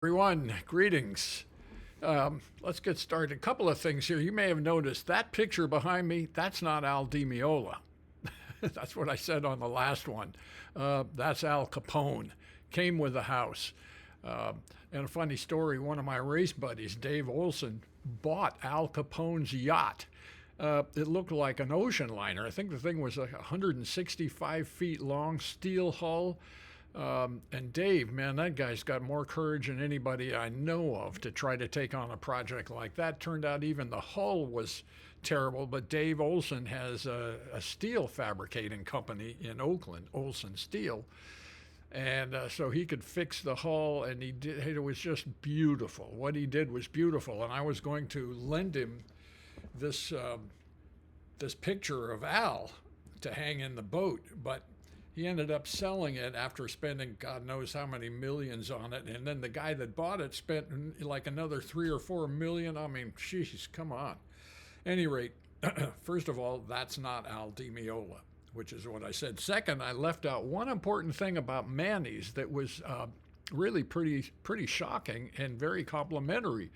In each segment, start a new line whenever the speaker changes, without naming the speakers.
Everyone, greetings. Let's get started. A couple of things here. You may have noticed that picture behind me, that's not Al Di Meola. That's what I said on the last one. That's Al Capone. Came with the house. And a funny story, one of my race buddies, Dave Olson, bought Al Capone's yacht. It looked like an ocean liner. I think the thing was like 165 feet long, steel hull. And Dave, man, that guy's got more courage than anybody I know of to try to take on a project like that. Turned out even the hull was terrible, but Dave Olson has a steel fabricating company in Oakland, Olson Steel. And so he could fix the hull, and he did. It was just beautiful. What he did was beautiful, and I was going to lend him this this picture of Al to hang in the boat, but he ended up selling it after spending God knows how many millions on it. And then the guy that bought it spent like another 3 or 4 million. I mean, jeez, come on. Any rate, first of all, that's not Al Di Meola, which is what I said. Second, I left out one important thing about Manny's that was really pretty shocking and very complimentary.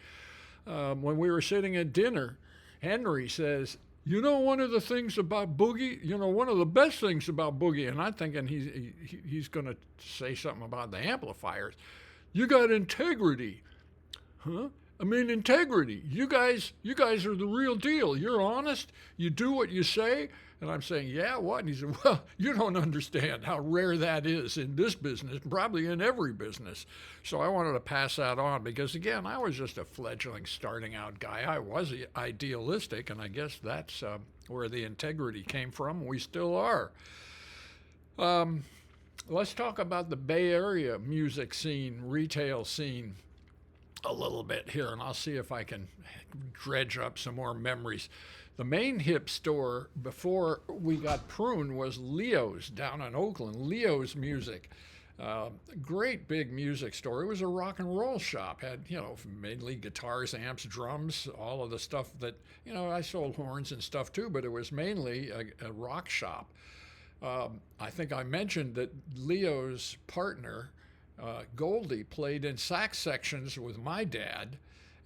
When we were sitting at dinner, Henry says, "You know, one of the things about Boogie, one of the best things about Boogie," and I'm thinking he's going to say something about the amplifiers. "You got integrity." Huh? I mean, integrity. You guys are the real deal. You're honest. You do what you say. And I'm saying, yeah, what? And he said, well, you don't understand how rare that is in this business, probably in every business. So I wanted to pass that on because, again, I was just a fledgling starting out guy. I was idealistic, and I guess that's where the integrity came from. We still are. Let's talk about the Bay Area music scene, retail scene a little bit here, and I'll see if I can dredge up some more memories. The main hip store before we got Prune was Leo's down in Oakland. Leo's Music. Great big music store. It was a rock and roll shop. Had, mainly guitars, amps, drums, all of the stuff that, I sold horns and stuff too, but it was mainly a rock shop. I think I mentioned that Leo's partner, Goldie, played in sax sections with my dad.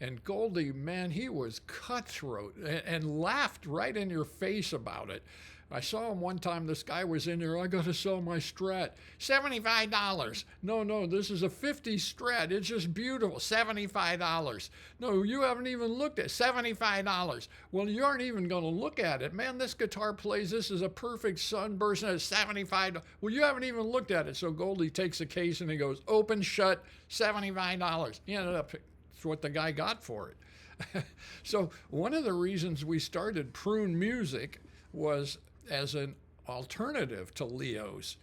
And Goldie, man, he was cutthroat and laughed right in your face about it. I saw him one time, this guy was in there, "I got to sell my Strat. $75. No, this is a 50 Strat. It's just beautiful. $75. No, you haven't even looked at it. $75. Well, you aren't even going to look at it. Man, this guitar plays. This is a perfect sunburst and it's $75. Well, you haven't even looked at it. So Goldie takes a case and he goes, open, shut, $75. He ended up, that's what the guy got for it. So one of the reasons we started Prune Music was as an alternative to Leo's.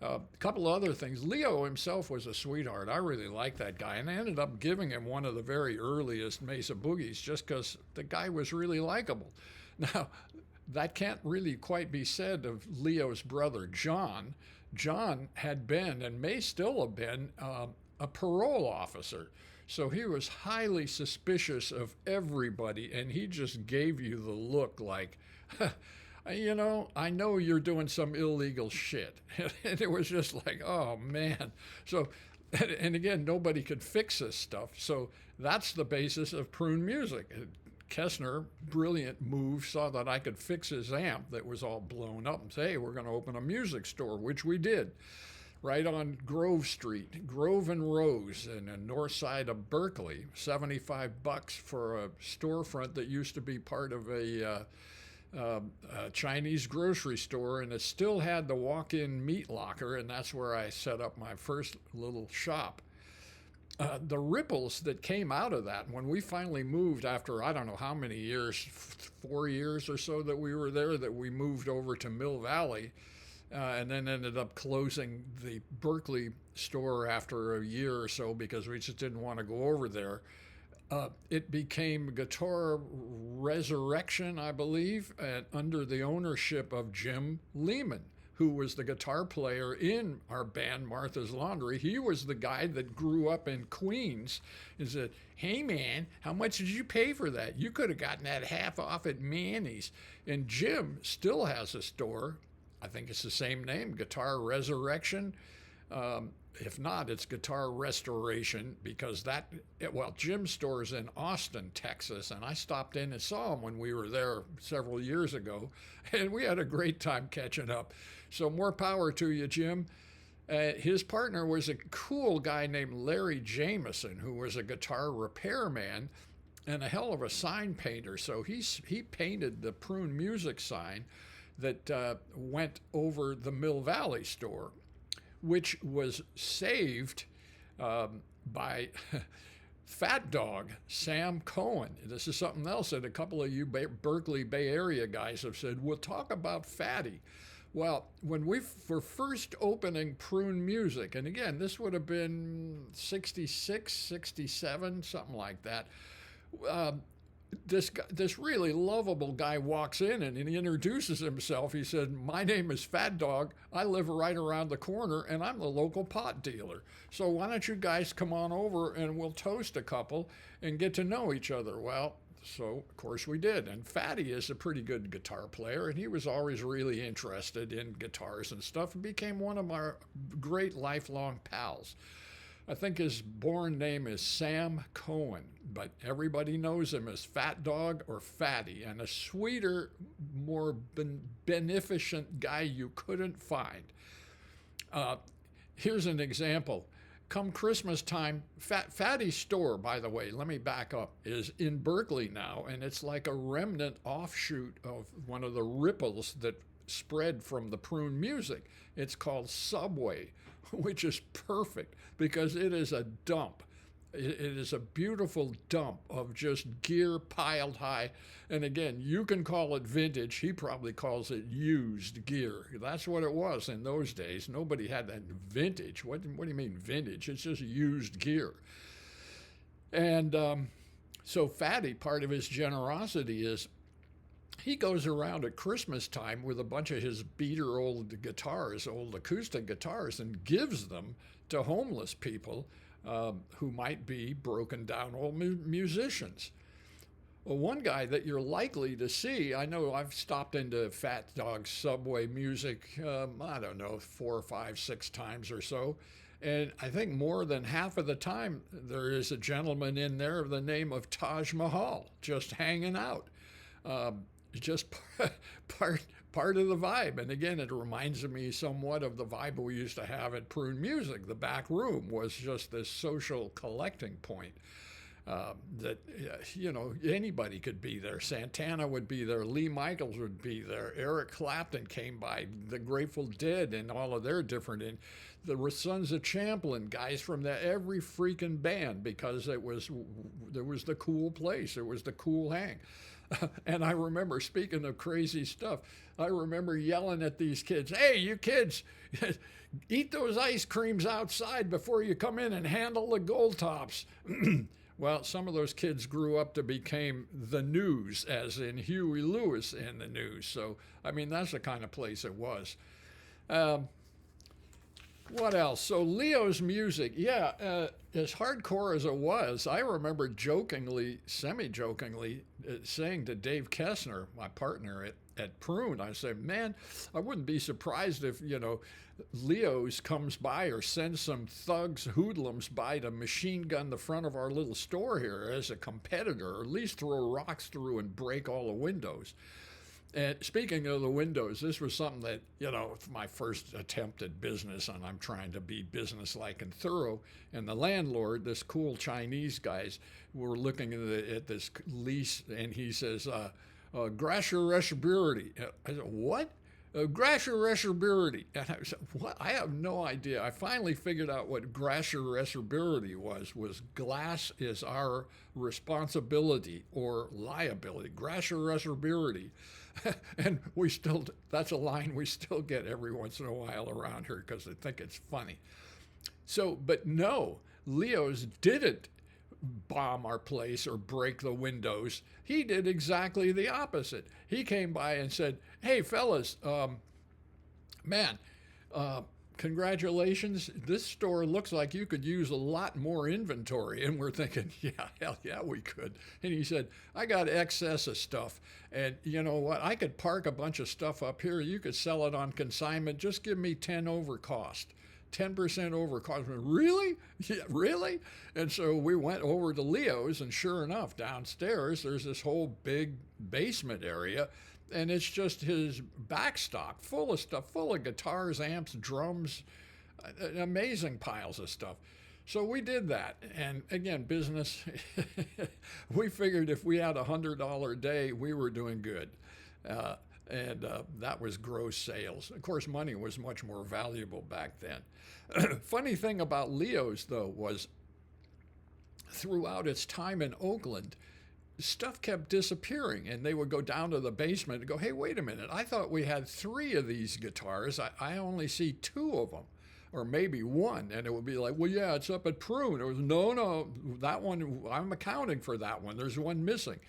A couple of other things. Leo himself was a sweetheart. I really liked that guy, and I ended up giving him one of the very earliest Mesa Boogies just because the guy was really likable. Now, that can't really quite be said of Leo's brother, John. John had been, and may still have been, a parole officer. So he was highly suspicious of everybody, and he just gave you the look like, I know you're doing some illegal shit. And it was just like, oh, man. So, and again, nobody could fix this stuff. So that's the basis of Prune Music. Kessner, brilliant move, saw that I could fix his amp that was all blown up and say, hey, we're going to open a music store, which we did. Right on Grove Street, Grove and Rose, in the north side of Berkeley. $75 for a storefront that used to be part of a Chinese grocery store, and it still had the walk-in meat locker, and that's where I set up my first little shop. The ripples that came out of that, when we finally moved after I don't know how many years, 4 years or so that we were there, that we moved over to Mill Valley, and then ended up closing the Berkeley store after a year or so because we just didn't want to go over there. It became Guitar Resurrection, I believe, under the ownership of Jim Lehman, who was the guitar player in our band, Martha's Laundry. He was the guy that grew up in Queens and said, hey, man, how much did you pay for that? You could have gotten that half off at Manny's. And Jim still has a store. I think it's the same name, Guitar Resurrection. If not, it's guitar restoration, because Jim's store's in Austin, Texas, and I stopped in and saw him when we were there several years ago, and we had a great time catching up. So more power to you, Jim. His partner was a cool guy named Larry Jameson, who was a guitar repairman and a hell of a sign painter. So he painted the Prune Music sign that went over the Mill Valley store, which was saved by FatDog, Sam Cohen. This is something else that a couple of you Berkeley Bay Area guys have said, we'll talk about Fatty. Well, when we were first opening Prune Music, and again, this would have been 66, 67, something like that, this really lovable guy walks in and he introduces himself. He said, my name is FatDog. I live right around the corner and I'm the local pot dealer. So why don't you guys come on over and we'll toast a couple and get to know each other? Well, so of course we did. And Fatty is a pretty good guitar player and he was always really interested in guitars and stuff and became one of our great lifelong pals. I think his born name is Sam Cohen, but everybody knows him as FatDog or Fatty, and a sweeter, more beneficent guy you couldn't find. Here's an example. Come Christmas time, Fatty's store, by the way, let me back up, is in Berkeley now, and it's like a remnant offshoot of one of the ripples that spread from the Prune Music. It's called Subway, which is perfect because it is a dump. It is a beautiful dump of just gear piled high. And again, you can call it vintage. He probably calls it used gear. That's what it was in those days. Nobody had that vintage. What do you mean vintage? It's just used gear. And so Fatty, part of his generosity is he goes around at Christmas time with a bunch of his beater old guitars, old acoustic guitars, and gives them to homeless people who might be broken down old musicians. Well, one guy that you're likely to see, I know I've stopped into FatDog's Subway Music, I don't know, 4, 5, 6 times or so. And I think more than half of the time there is a gentleman in there of the name of Taj Mahal just hanging out. Just part of the vibe. And again, it reminds me somewhat of the vibe we used to have at Prune Music. The back room was just this social collecting point that, anybody could be there. Santana would be there. Lee Michaels would be there. Eric Clapton came by. The Grateful Dead and all of their different, and the Sons of Champlin, guys from every freaking band, because there was the cool place. It was the cool hang. And I remember, speaking of crazy stuff, I remember yelling at these kids, hey, you kids, eat those ice creams outside before you come in and handle the gold tops. Well, some of those kids grew up to become the news, as in Huey Lewis in the news. So, I mean, that's the kind of place it was. What else? So Leo's music, as hardcore as it was, I remember jokingly, semi-jokingly, saying to Dave Kessner, my partner at Prune, I said, man, I wouldn't be surprised if, Leo's comes by or sends some thugs, hoodlums by to machine gun the front of our little store here as a competitor, or at least throw rocks through and break all the windows. And speaking of the windows, this was something that, it's my first attempt at business, and I'm trying to be businesslike and thorough. And the landlord, this cool Chinese guys, were looking at this lease, and he says, Grasher Responsibility. I said, what? Grasher Responsibility. And I said, what? I have no idea. I finally figured out what Grasher Responsibility was glass is our responsibility or liability. Grasher Responsibility. And that's a line we still get every once in a while around here because they think it's funny. So, but no, Leo's didn't bomb our place or break the windows. He did exactly the opposite. He came by and said, hey, fellas, congratulations. This store looks like you could use a lot more inventory. And we're thinking, yeah, hell yeah, we could. And he said, I got excess of stuff. And you know what? I could park a bunch of stuff up here. You could sell it on consignment. Just give me 10 over cost. 10% over cost. Really? Yeah, really? And so we went over to Leo's, and sure enough, downstairs there's this whole big basement area, and it's just his backstock full of stuff, full of guitars, amps, drums, amazing piles of stuff. So we did that. And again, business, we figured if we had $100 a day, we were doing good. And that was gross sales. Of course, money was much more valuable back then. Funny thing about Leo's, though, was throughout its time in Oakland, stuff kept disappearing, and they would go down to the basement and go, hey, wait a minute, I thought we had 3 of these guitars. I only see 2 of them, or maybe 1. And it would be like, well, yeah, it's up at Prune. It was, no, that one, I'm accounting for that one. There's one missing.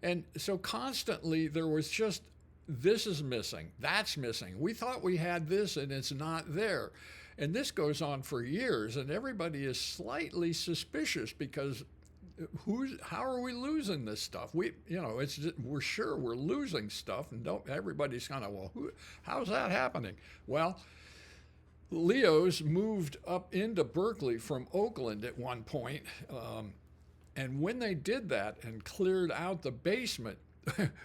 And so constantly there was just, this is missing, that's missing. We thought we had this and it's not there. And this goes on for years, and everybody is slightly suspicious because how are we losing this stuff? We're sure we're losing stuff, and everybody's kind of, well, how's that happening? Well, Leo's moved up into Berkeley from Oakland at one point, and when they did that and cleared out the basement,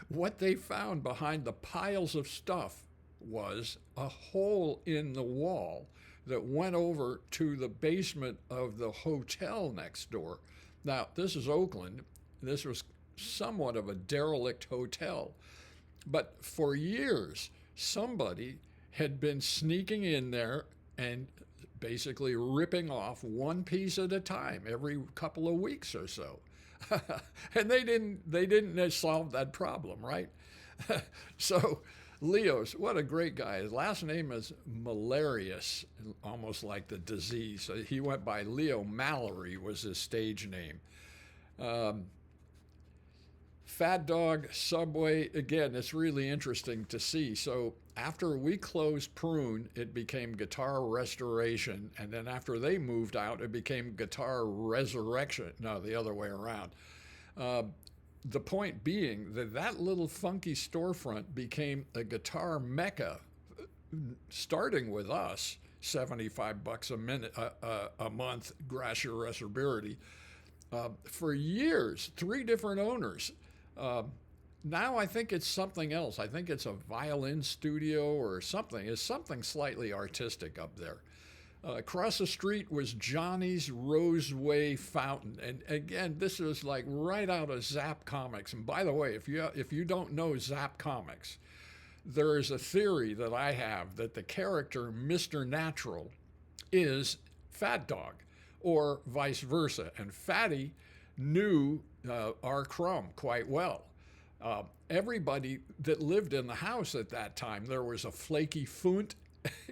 what they found behind the piles of stuff was a hole in the wall that went over to the basement of the hotel next door. Now, this is Oakland. This was somewhat of a derelict hotel. But for years, somebody had been sneaking in there and basically ripping off one piece at a time every couple of weeks or so. And they didn't solve that problem, right? So Leo's, what a great guy. His last name is Malarious, almost like the disease. So he went by Leo Mallory was his stage name. FatDog, Subway, again, it's really interesting to see. So after we closed Prune, it became Guitar Restoration. And then after they moved out, it became Guitar Resurrection. No, the other way around. The point being that little funky storefront became a guitar mecca, starting with us, $75 a month, grass your reservability. For years, 3 different owners. Now I think it's something else. I think it's a violin studio or something. It's something slightly artistic up there. Across the street was Johnny's Roseway Fountain. And again, this is like right out of Zap Comics. And by the way, if you don't know Zap Comics, there is a theory that I have that the character Mr. Natural is FatDog, or vice versa. And Fatty knew our Crumb quite well. Everybody that lived in the house at that time, there was a Flakey Foont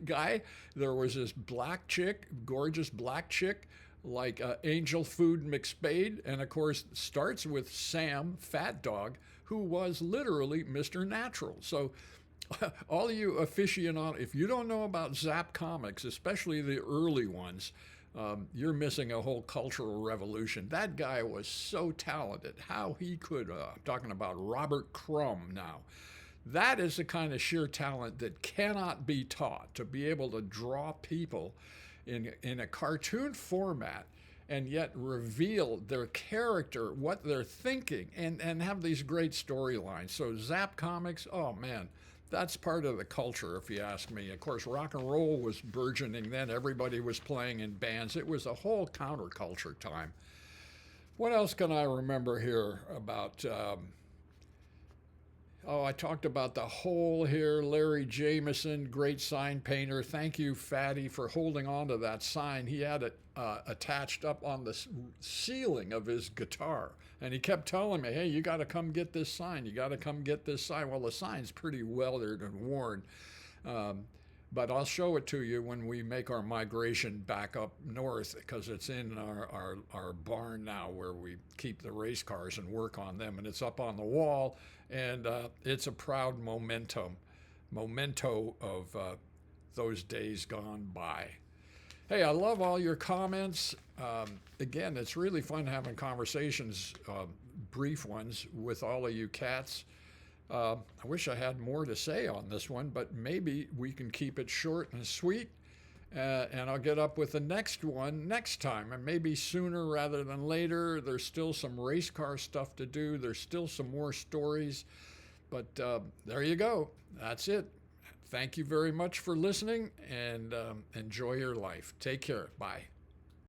guy, there was this black chick, gorgeous black chick, like Angelfoot McSpade, and of course starts with Sam, FatDog, who was literally Mr. Natural. So all you aficionados, if you don't know about Zap Comics, especially the early ones, you're missing a whole cultural revolution. That guy was so talented. How he could, I'm talking about Robert Crumb now. That is the kind of sheer talent that cannot be taught, to be able to draw people in a cartoon format and yet reveal their character, what they're thinking, and have these great storylines. So Zap Comics, oh man, that's part of the culture, if you ask me. Of course, rock and roll was burgeoning then. Everybody was playing in bands. It was a whole counterculture time. What else can I remember here about... I talked about the hole here. Larry Jameson, great sign painter. Thank you, Fatty, for holding on to that sign. He had it attached up on the ceiling of his guitar. And he kept telling me, hey, you got to come get this sign. You got to come get this sign. Well, the sign's pretty weathered and worn. But I'll show it to you when we make our migration back up north, because it's in our barn now where we keep the race cars and work on them. And it's up on the wall. And it's a proud memento of those days gone by. Hey, I love all your comments. Again, it's really fun having conversations, brief ones, with all of you cats. I wish I had more to say on this one, but maybe we can keep it short and sweet. And I'll get up with the next one next time, and maybe sooner rather than later. There's still some race car stuff to do. There's still some more stories. But there you go. That's it. Thank you very much for listening, and enjoy your life. Take care. Bye.